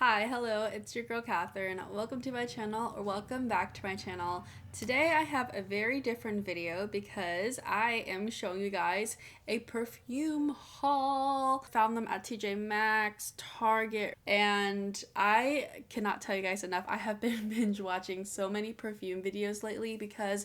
Hi, hello, it's your girl Catherine. Welcome to my channel, or welcome back to my channel. Today I have a very different video because I am showing you guys a perfume haul. Found them at TJ Maxx, Target, and I cannot tell you guys enough. I have been binge watching so many perfume videos lately because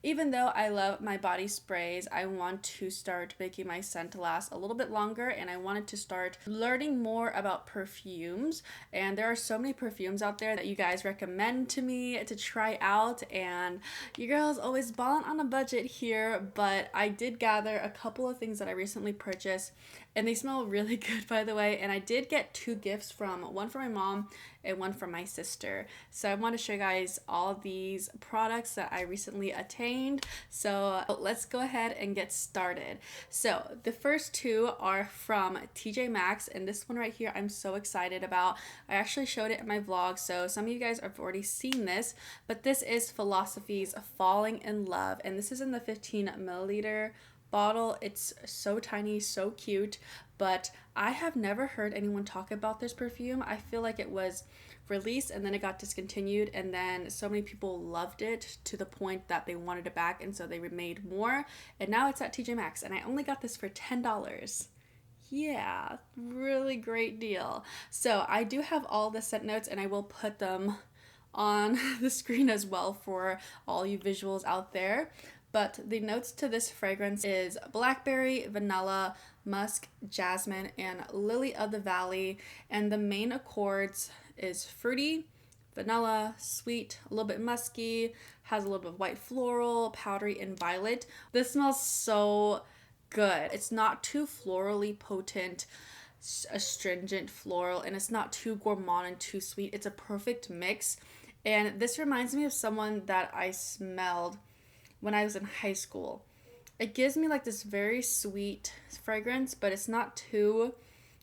even though I love my body sprays, I want to start making my scent last a little bit longer, and I wanted to start learning more about perfumes. And there are so many perfumes out there that you guys recommend to me to try out, and your girl's always balling on a budget here, but I did gather a couple of things that I recently purchased, and they smell really good, by the way. And I did get two gifts, from one for my mom and one for my sister. So I want to show you guys all these products that I recently attained. So let's go ahead and get started. So the first two are from TJ Maxx, and this one right here I'm so excited about. I actually showed it in my vlog, so some of you guys have already seen this, but this is Philosophy's Falling in Love, and this is in the 15 milliliter bottle. It's so tiny, so cute, but I have never heard anyone talk about this perfume. I feel like it was released and then it got discontinued, and then so many people loved it to the point that they wanted it back, and so they made more, and now it's at TJ Maxx, and I only got this for $10. Yeah, really great deal. So I do have all the scent notes, and I will put them on the screen as well for all you visuals out there. But the notes to this fragrance is blackberry, vanilla, musk, jasmine, and lily of the valley. And the main accords is fruity, vanilla, sweet, a little bit musky, has a little bit of white floral, powdery, and violet. This smells so good. It's not too florally potent, astringent floral, and it's not too gourmand and too sweet. It's a perfect mix. And this reminds me of someone that I smelled when I was in high school. It gives me like this very sweet fragrance, but it's not too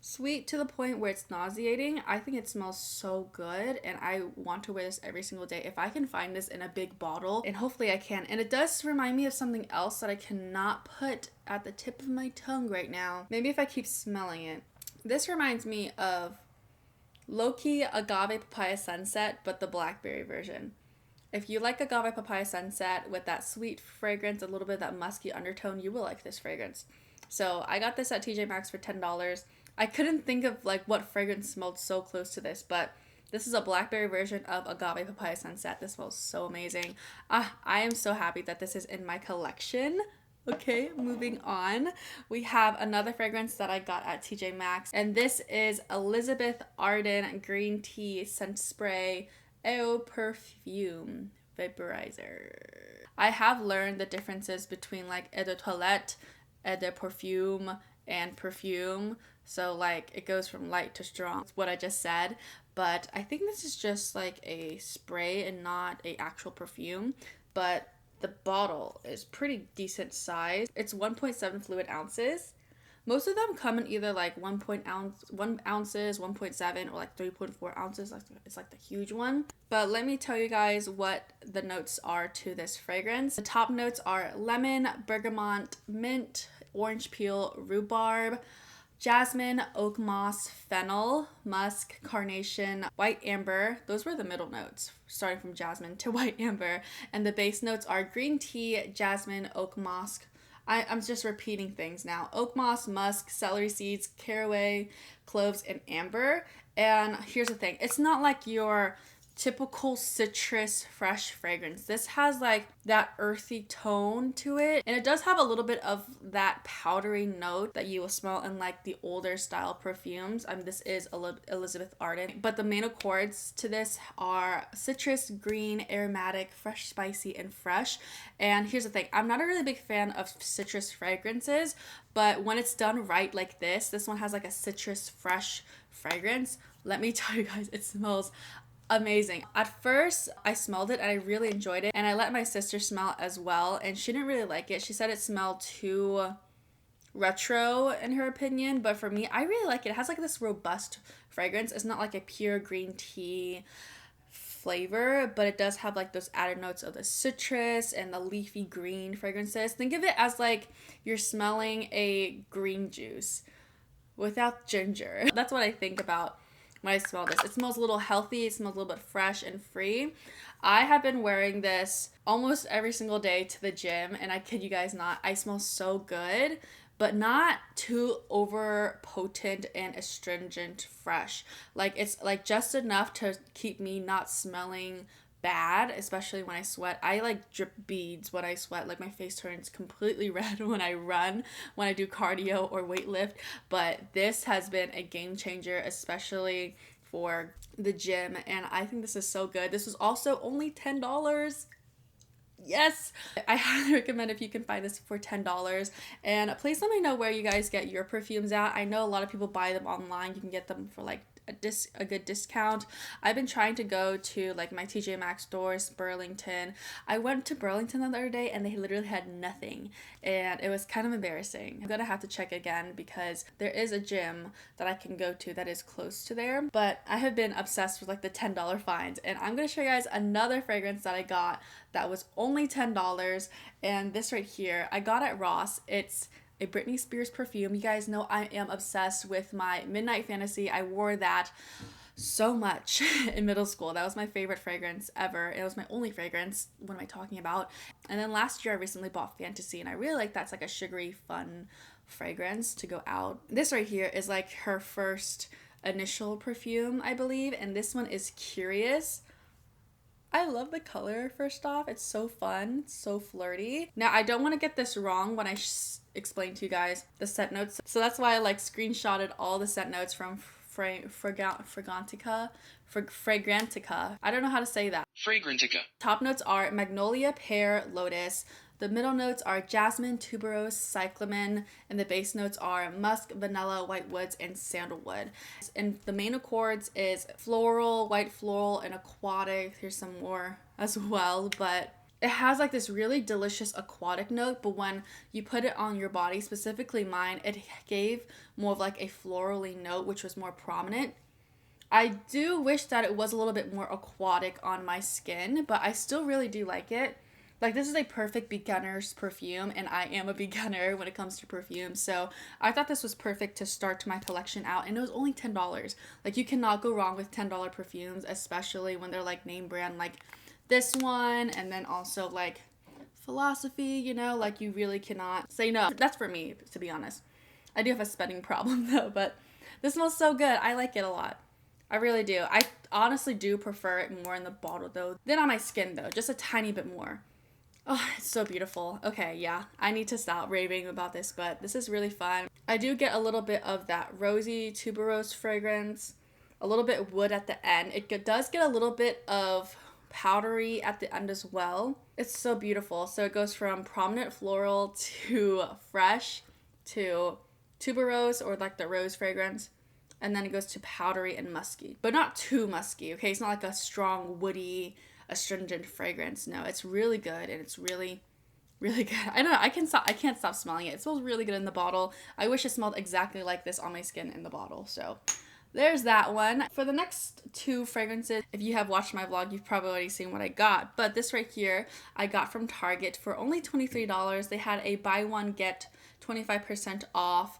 sweet to the point where it's nauseating. I think it smells so good, and I want to wear this every single day. If I can find this in a big bottle, and hopefully I can. And it does remind me of something else that I cannot put at the tip of my tongue right now. Maybe if I keep smelling it. This reminds me of low-key agave papaya sunset, but the blackberry version. If you like agave papaya sunset with that sweet fragrance, a little bit of that musky undertone, you will like this fragrance. So I got this at TJ Maxx for $10. I couldn't think of like what fragrance smelled so close to this, but this is a blackberry version of agave papaya sunset. This smells so amazing. I am so happy that this is in my collection. Okay, moving on. We have another fragrance that I got at TJ Maxx, and this is Elizabeth Arden Green Tea Scent Spray Eau Perfume Vaporizer. I have learned the differences between like eau de toilette, eau de perfume, and perfume. So like it goes from light to strong. That's what I just said. But I think this is just like a spray and not a actual perfume. But the bottle is pretty decent size. It's 1.7 fluid ounces. Most of them come in either like 1 ounces, 1.7, or like 3.4 ounces. It's like the huge one. But let me tell you guys what the notes are to this fragrance. The top notes are lemon, bergamot, mint, orange peel, rhubarb, jasmine, oak moss, fennel, musk, carnation, white amber. Those were the middle notes, starting from jasmine to white amber. And the base notes are green tea, jasmine, oak moss. I'm just repeating things now. Oak moss, musk, celery seeds, caraway, cloves, and amber. And here's the thing. It's not like your typical citrus fresh fragrance. This has like that earthy tone to it, and it does have a little bit of that powdery note that you will smell in like the older style perfumes. This is Elizabeth Arden, but the main accords to this are citrus, green, aromatic, fresh, spicy, and fresh. And here's the thing, I'm not a really big fan of citrus fragrances, but when it's done right like this one has like a citrus fresh fragrance. Let me tell you guys, it smells amazing. At first I smelled it and I really enjoyed it, and I let my sister smell as well, and she didn't really like it. She said it smelled too retro in her opinion, but for me, I really like it. It has like this robust fragrance. It's not like a pure green tea flavor, but it does have like those added notes of the citrus and the leafy green fragrances. Think of it as like you're smelling a green juice without ginger. That's what I think about when I smell this. It smells a little healthy. It smells a little bit fresh and free. I have been wearing this almost every single day to the gym, and I kid you guys not, I smell so good, but not too over potent and astringent fresh. Like, it's like just enough to keep me not smelling bad, especially when I sweat. I like drip beads when I sweat. Like, my face turns completely red when I run, when I do cardio or weightlift. But this has been a game changer, especially for the gym, and I think this is so good. This was also only $10. Yes, I highly recommend if you can find this for $10. And please let me know where you guys get your perfumes at. I know a lot of people buy them online. You can get them for like a good discount. I've been trying to go to like my TJ Maxx stores, Burlington. I went to Burlington the other day and they literally had nothing, and it was kind of embarrassing. I'm gonna have to check again because there is a gym that I can go to that is close to there, but I have been obsessed with like the $10 finds, and I'm gonna show you guys another fragrance that I got that was only $10. And this right here I got at Ross. It's a Britney Spears perfume. You guys know I am obsessed with my Midnight Fantasy. I wore that so much in middle school. That was my favorite fragrance ever. It was my only fragrance. What am I talking about? And then last year I recently bought Fantasy, and I really like that's like a sugary, fun fragrance to go out. This right here is like her first initial perfume, I believe, and this one is Curious. I love the color, first off. It's so fun, so flirty. Now, I don't want to get this wrong when I explain to you guys the scent notes. So that's why I like screenshotted all the scent notes from Fragrantica. I don't know how to say that. Fragrantica. Top notes are magnolia, pear, lotus. The middle notes are jasmine, tuberose, cyclamen, and the base notes are musk, vanilla, white woods, and sandalwood. And the main accords is floral, white floral, and aquatic. Here's some more as well, but it has like this really delicious aquatic note, but when you put it on your body, specifically mine, it gave more of like a florally note, which was more prominent. I do wish that it was a little bit more aquatic on my skin, but I still really do like it. Like, this is a perfect beginner's perfume, and I am a beginner when it comes to perfume, so I thought this was perfect to start my collection out, and it was only $10. Like, you cannot go wrong with $10 perfumes, especially when they're, like, name brand, like this one, and then also, like, Philosophy, you know, like, you really cannot say no. That's for me, to be honest. I do have a spending problem, though, but this smells so good. I like it a lot. I really do. I honestly do prefer it more in the bottle, though, than on my skin, though, just a tiny bit more. Oh, it's so beautiful. Okay, yeah, I need to stop raving about this, but this is really fun. I do get a little bit of that rosy tuberose fragrance, a little bit wood at the end. It does get a little bit of powdery at the end as well. It's so beautiful. So it goes from prominent floral to fresh to tuberose, or like the rose fragrance, and then it goes to powdery and musky, but not too musky, okay? It's not like a strong woody astringent fragrance. No, it's really good, and it's really good. I don't know, I can't stop smelling it. It smells really good in the bottle. I wish it smelled exactly like this on my skin in the bottle. So there's that one. For the next two fragrances, if you have watched my vlog, you've probably already seen what I got, but this right here I got from Target for only $23. They had a buy one get 25% off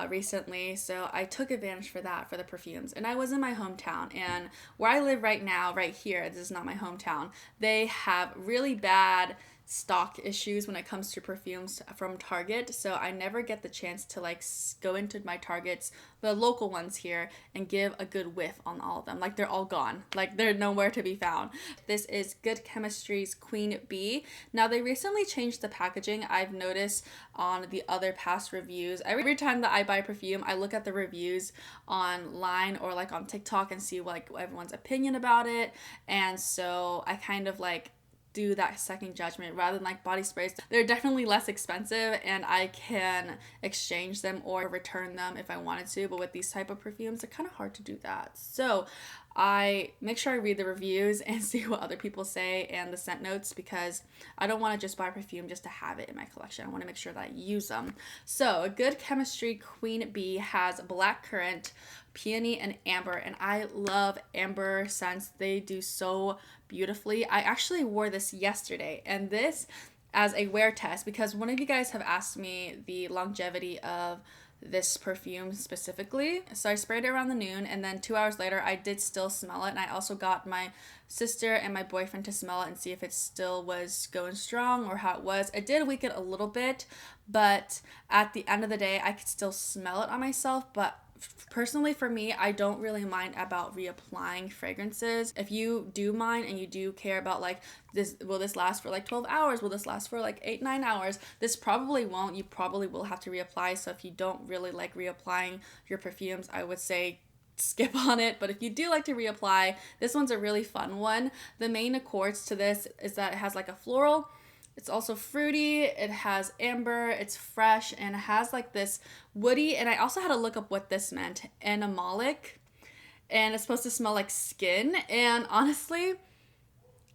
recently, so I took advantage for that for the perfumes. And I was in my hometown, and where I live right now, right here, this is not my hometown, they have really bad stock issues when it comes to perfumes from Target, so I never get the chance to like go into my Targets, the local ones here, and give a good whiff on all of them. Like, they're all gone, like they're nowhere to be found. This is Good Chemistry's Queen Bee. Now, they recently changed the packaging. I've noticed on the other past reviews, every time that I buy perfume, I look at the reviews online or like on TikTok and see like everyone's opinion about it, and so I kind of like do that second judgment rather than like body sprays. They're definitely less expensive, and I can exchange them or return them if I wanted to, but with these type of perfumes, they're kind of hard to do that. So I make sure I read the reviews and see what other people say and the scent notes, because I don't want to just buy perfume just to have it in my collection. I want to make sure that I use them. So a Good Chemistry Queen Bee has blackcurrant, peony, and amber, and I love amber scents. They do so beautifully. I actually wore this yesterday, and this as a wear test, because one of you guys have asked me the longevity of this perfume specifically. So I sprayed it around the noon, and then 2 hours later I did still smell it, and I also got my sister and my boyfriend to smell it and see if it still was going strong or how it was. It did weaken a little bit, but at the end of the day I could still smell it on myself. But personally, for me, I don't really mind about reapplying fragrances. If you do mind and you do care about like this, will this last for like 12 hours? Will this last for like 8-9 hours? This probably won't. You probably will have to reapply. So if you don't really like reapplying your perfumes, I would say skip on it. But if you do like to reapply, this one's a really fun one. The main accords to this is that it has like a floral, it's also fruity, it has amber, it's fresh, and it has like this woody, and I also had to look up what this meant, animalic, and it's supposed to smell like skin. And honestly,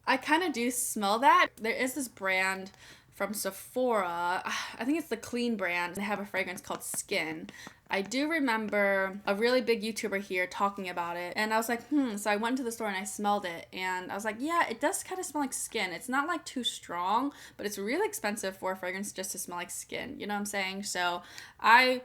I kind of do smell that. There is this brand from Sephora, I think it's the Clean brand, they have a fragrance called Skin. I do remember a really big YouTuber here talking about it, and I was like, so I went to the store and I smelled it, and I was like, yeah, it does kind of smell like skin. It's not like too strong, but it's really expensive for a fragrance just to smell like skin, you know what I'm saying? So I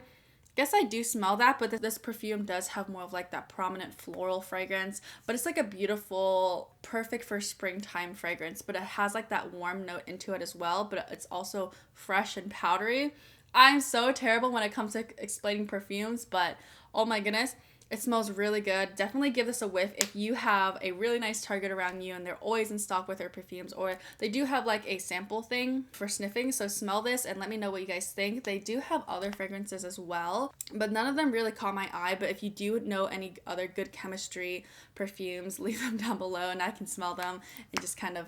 guess I do smell that, but this perfume does have more of like that prominent floral fragrance, but it's like a beautiful, perfect for springtime fragrance, but it has like that warm note into it as well, but it's also fresh and powdery. I'm so terrible when it comes to explaining perfumes, but oh my goodness, it smells really good. Definitely give this a whiff if you have a really nice Target around you and they're always in stock with their perfumes, or they do have like a sample thing for sniffing. So smell this and let me know what you guys think. They do have other fragrances as well, but none of them really caught my eye. But if you do know any other good chemistry perfumes, leave them down below and I can smell them and just kind of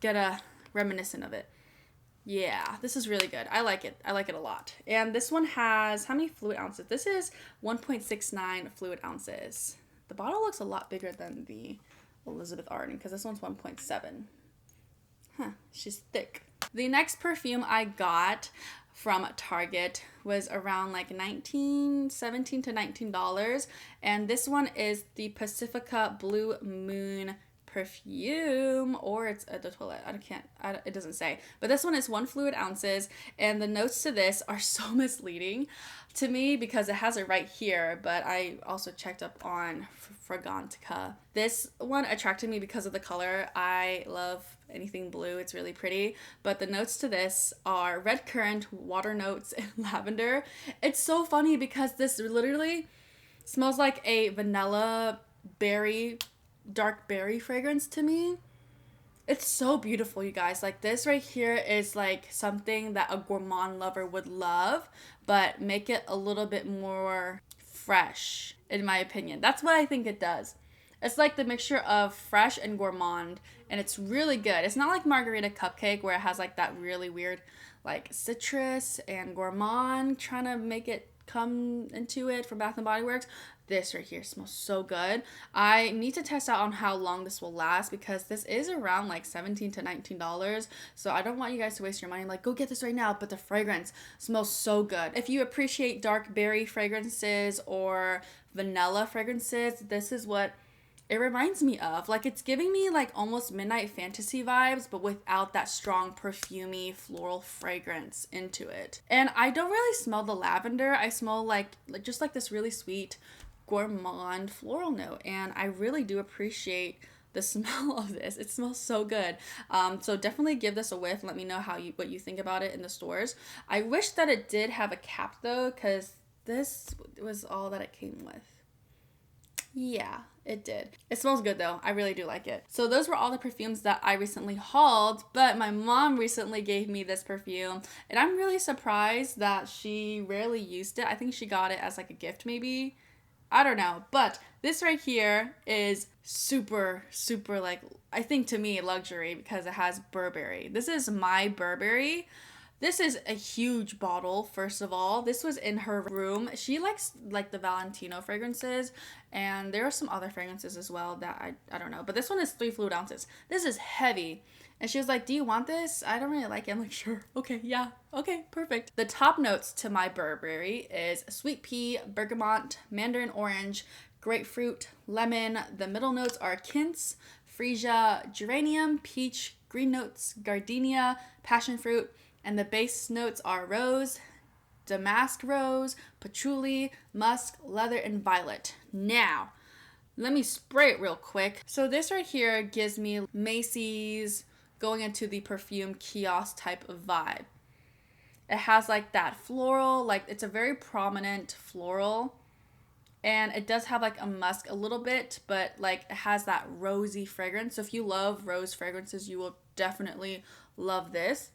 get a reminiscent of it. Yeah, this is really good. I like it. I like it a lot. And this one has, how many fluid ounces? This is 1.69 fluid ounces. The bottle looks a lot bigger than the Elizabeth Arden because this one's 1.7. Huh, she's thick. The next perfume I got from Target was around like $17 to $19. And this one is the Pacifica Blue Moon perfume, or it's at the toilet. It doesn't say, but this one is 1 fluid ounces, and the notes to this are so misleading to me because it has it right here, but I also checked up on Fragrantica. This one attracted me because of the color. I love anything blue, it's really pretty, but the notes to this are red currant, water notes, and lavender. It's so funny because this literally smells like a vanilla berry, dark berry fragrance to me. It's so beautiful, you guys. Like, this right here is like something that a gourmand lover would love, but make it a little bit more fresh, in my opinion. That's what I think it does. It's like the mixture of fresh and gourmand, and it's really good. It's not like Margarita Cupcake where it has like that really weird like citrus and gourmand trying to make it come into it from Bath and Body Works. This right here smells so good. I need to test out on how long this will last because this is around like $17 to $19. So I don't want you guys to waste your money. Like, go get this right now. But the fragrance smells so good. If you appreciate dark berry fragrances or vanilla fragrances, this is what it reminds me of. Like, it's giving me like almost Midnight Fantasy vibes, but without that strong perfumey floral fragrance into it. And I don't really smell the lavender. I smell like just like this really sweet gourmand floral note, and I really do appreciate the smell of this. It smells so good. So definitely give this a whiff. Let me know what you think about it in the stores. I wish that it did have a cap though, because this was all that it came with. Yeah, it did. It smells good though. I really do like it. So those were all the perfumes that I recently hauled, but my mom recently gave me this perfume, and I'm really surprised that she rarely used it. I think she got it as like a gift maybe. I don't know, but this right here is super, super, like, I think to me, luxury because it has Burberry. This is my Burberry. This is a huge bottle, first of all. This was in her room. She likes, like, the Valentino fragrances, and there are some other fragrances as well that I don't know. But this one is 3 fluid ounces. This is heavy. And she was like, do you want this? I don't really like it. I'm like, sure. Okay, yeah. Okay, perfect. The top notes to my Burberry is sweet pea, bergamot, mandarin orange, grapefruit, lemon. The middle notes are quince, freesia, geranium, peach, green notes gardenia, passion fruit, and the base notes are rose, damask rose, patchouli, musk, leather, and violet. Now, let me spray it real quick. So this right here gives me Macy's going into the perfume kiosk type of vibe. It has like that floral, like it's a very prominent floral. And it does have like a musk a little bit, but like it has that rosy fragrance. So if you love rose fragrances, you will definitely love this.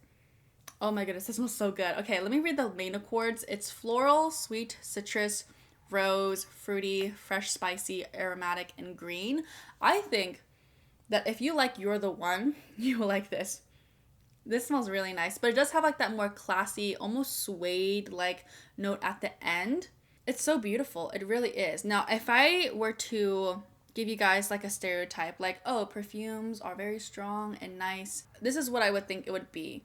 Oh my goodness, this smells so good. Okay, let me read the main accords. It's floral, sweet, citrus, rose, fruity, fresh, spicy, aromatic, and green. I think that if you like You're the One, you will like this. This smells really nice, but it does have like that more classy, almost suede like note at the end. It's so beautiful. It really is. Now, if I were to give you guys like a stereotype, like, oh, perfumes are very strong and nice, this is what I would think it would be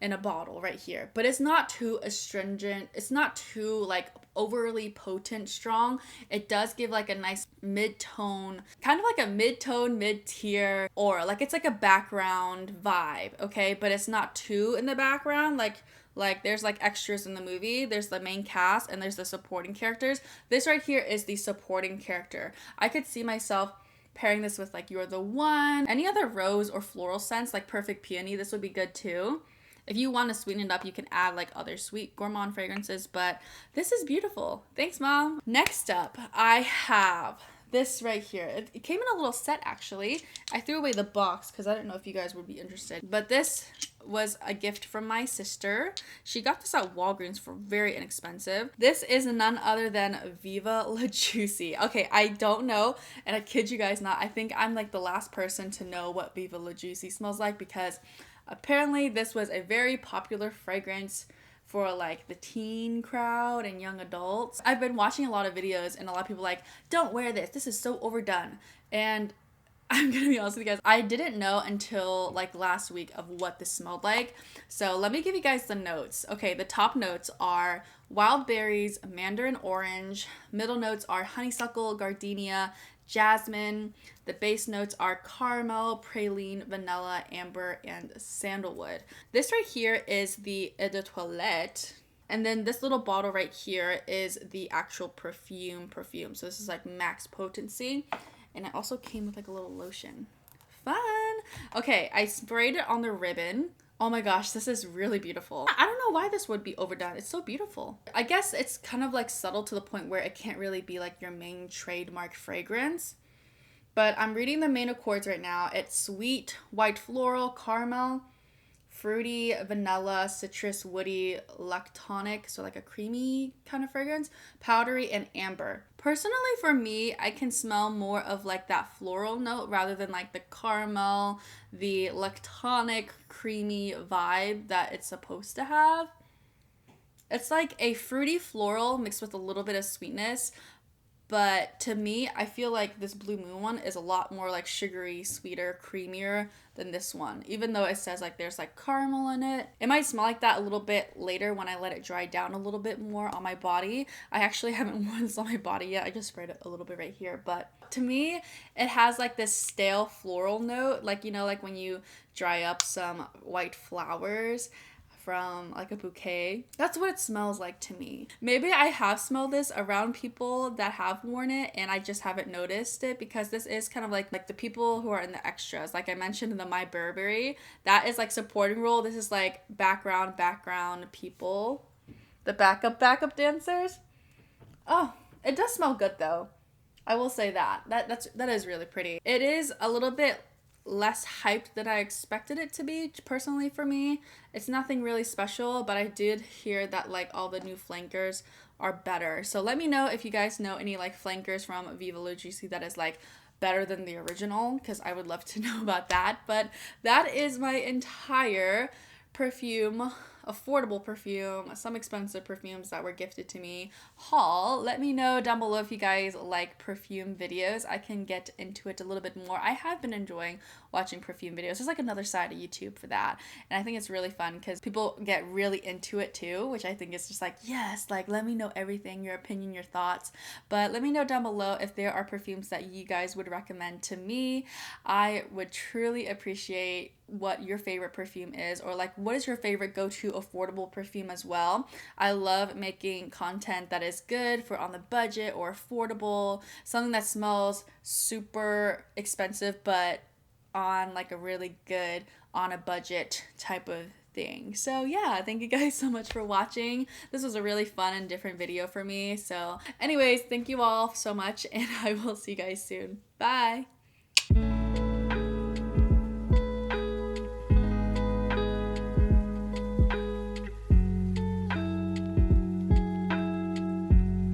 in a bottle right here. But it's not too astringent. It's not too like overly potent strong. It does give like a nice mid-tone, kind of like a mid-tone, mid-tier, or like it's like a background vibe, okay? But it's not too in the background, like there's like extras in the movie, there's the main cast, and there's the supporting characters. This right here is the supporting character. I could see myself pairing this with like You're the One. Any other rose or floral scents, like Perfect Peony, this would be good too. If you want to sweeten it up, you can add like other sweet gourmand fragrances, but this is beautiful. Thanks, Mom. Next up, I have this right here. It came in a little set, actually. I threw away the box because I didn't know if you guys would be interested, but this was a gift from my sister. She got this at Walgreens for very inexpensive. This is none other than Viva La Juicy. Okay, I don't know, and I kid you guys not, I think I'm like the last person to know what Viva La Juicy smells like, because apparently this was a very popular fragrance for like the teen crowd and young adults. I've been watching a lot of videos and a lot of people like, don't wear this, this is so overdone. And I'm gonna be honest with you guys, I didn't know until like last week of what this smelled like. So let me give you guys the notes. Okay, the top notes are wild berries, mandarin orange. Middle notes are honeysuckle, gardenia, jasmine. The base notes are caramel, praline, vanilla, amber, and sandalwood. This right here is the Eau de Toilette. And then this little bottle right here is the actual perfume. So this is like max potency. And it also came with like a little lotion. Fun! Okay, I sprayed it on the ribbon. Oh my gosh, this is really beautiful. I don't know why this would be overdone. It's so beautiful. I guess it's kind of like subtle to the point where it can't really be like your main trademark fragrance. But I'm reading the main accords right now. It's sweet, white floral, caramel, fruity, vanilla, citrus, woody, lactonic, so like a creamy kind of fragrance, powdery, and amber. Personally, for me, I can smell more of like that floral note rather than like the caramel, the lactonic, creamy vibe that it's supposed to have. It's like a fruity floral mixed with a little bit of sweetness. But to me, I feel like this Blue Moon one is a lot more like sugary, sweeter, creamier than this one. Even though it says like there's like caramel in it. It might smell like that a little bit later when I let it dry down a little bit more on my body. I actually haven't worn this on my body yet. I just sprayed it a little bit right here. But to me, it has like this stale floral note. Like, you know, like when you dry up some white flowers from like a bouquet. That's what it smells like to me. Maybe I have smelled this around people that have worn it and I just haven't noticed it, because this is kind of like the people who are in the extras. Like I mentioned in the My Burberry, that is like supporting role. This is like background people. The backup dancers. Oh, it does smell good though. I will say that. That is really pretty. It is a little bit less hyped than I expected it to be, personally for me. It's nothing really special, but I did hear that like all the new flankers are better. So let me know if you guys know any like flankers from Viva La Juicy that is like better than the original, because I would love to know about that. But that is my entire perfume, affordable perfume, some expensive perfumes that were gifted to me haul. Let me know down below if you guys like perfume videos. I can get into it a little bit more. I have been enjoying watching perfume videos. There's like another side of YouTube for that, and I think it's really fun because people get really into it too, which I think is just like, yes, like let me know everything, your opinion, your thoughts. But let me know down below if there are perfumes that you guys would recommend to me. I would truly appreciate what your favorite perfume is, or like what is your favorite go-to affordable perfume as well. I love making content that is good for on the budget or affordable, something that smells super expensive but on like a really good on a budget type of thing. So yeah, thank you guys so much for watching. This was a really fun and different video for me. So anyways, thank you all so much, and I will see you guys soon. Bye.